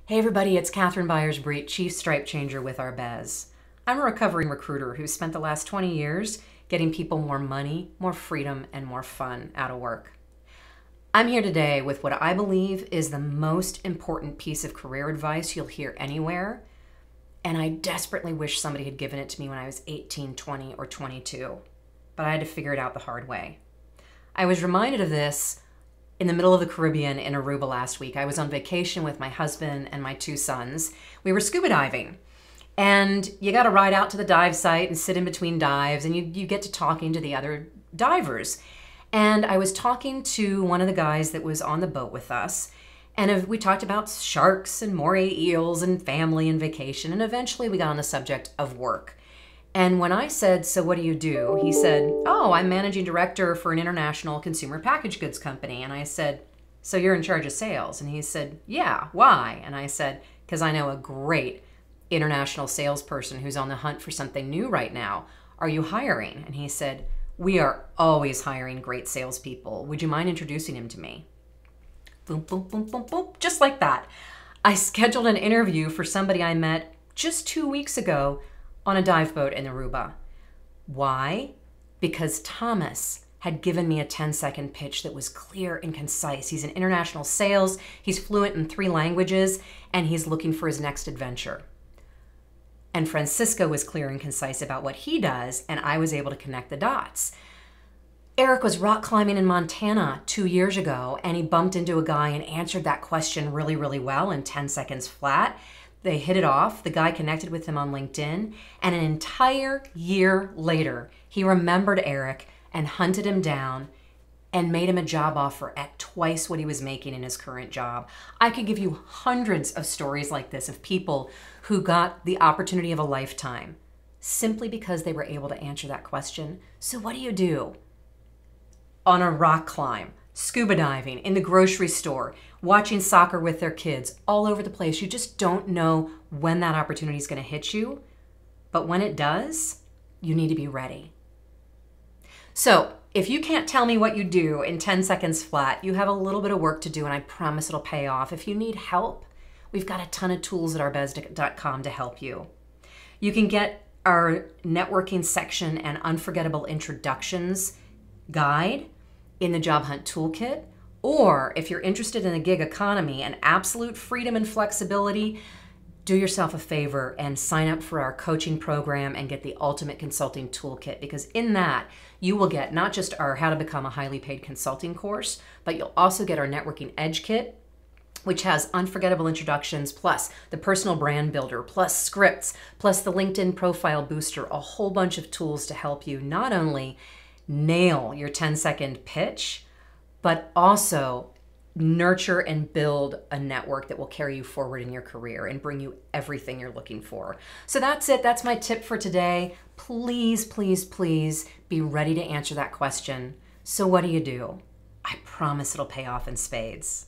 Hey everybody, it's Catherine Byers-Breet, Chief Stripe Changer with Arbez. I'm a recovering recruiter who's spent the last 20 years getting people more money, more freedom, and more fun out of work. I'm here today with what I believe is the most important piece of career advice you'll hear anywhere, and I desperately wish somebody had given it to me when I was 18, 20, or 22, but I had to figure it out the hard way. I was reminded of this in the middle of the Caribbean in Aruba last week. I was on vacation with my husband and my two sons. We were scuba diving. And you got to ride out to the dive site and sit in between dives, and you get to talking to the other divers. And I was talking to one of the guys that was on the boat with us, and we talked about sharks and moray eels and family and vacation, and eventually we got on the subject of work. And when I said, "So what do you do?" he said, "Oh, I'm managing director for an international consumer packaged goods company." And I said, "So you're in charge of sales?" And he said, "Yeah, why?" And I said, "Because I know a great international salesperson who's on the hunt for something new right now. Are you hiring?" And he said, "We are always hiring great salespeople. Would you mind introducing him to me?" Boom, boom, boom, boom, boom, just like that. I scheduled an interview for somebody I met just 2 weeks ago on a dive boat in Aruba. Why? Because Thomas had given me a 10-second pitch that was clear and concise. He's in international sales, he's fluent in 3 languages, and he's looking for his next adventure. And Francisco was clear and concise about what he does, and I was able to connect the dots. Eric was rock climbing in Montana 2 years ago, and he bumped into a guy and answered that question really, really well in 10 seconds flat. They hit it off. The guy connected with him on LinkedIn, and an entire year later, he remembered Eric and hunted him down and made him a job offer at twice what he was making in his current job. I could give you hundreds of stories like this of people who got the opportunity of a lifetime simply because they were able to answer that question. So what do you do? On a rock climb, scuba diving, in the grocery store, watching soccer with their kids, all over the place. You just don't know when that opportunity is going to hit you. But when it does, you need to be ready. So if you can't tell me what you do in 10 seconds flat, you have a little bit of work to do, and I promise it'll pay off. If you need help, we've got a ton of tools at arbez.com to help you. You can get our networking section and unforgettable introductions guide in the Job Hunt Toolkit, or if you're interested in the gig economy and absolute freedom and flexibility, do yourself a favor and sign up for our coaching program and get the Ultimate Consulting Toolkit, because in that you will get not just our How to Become a Highly Paid Consulting course, but you'll also get our Networking Edge Kit, which has unforgettable introductions, plus the personal brand builder, plus scripts, plus the LinkedIn profile booster, a whole bunch of tools to help you not only nail your 10-second pitch, but also nurture and build a network that will carry you forward in your career and bring you everything you're looking for. So that's it. That's my tip for today. Please, please, please be ready to answer that question. So what do you do? I promise it'll pay off in spades.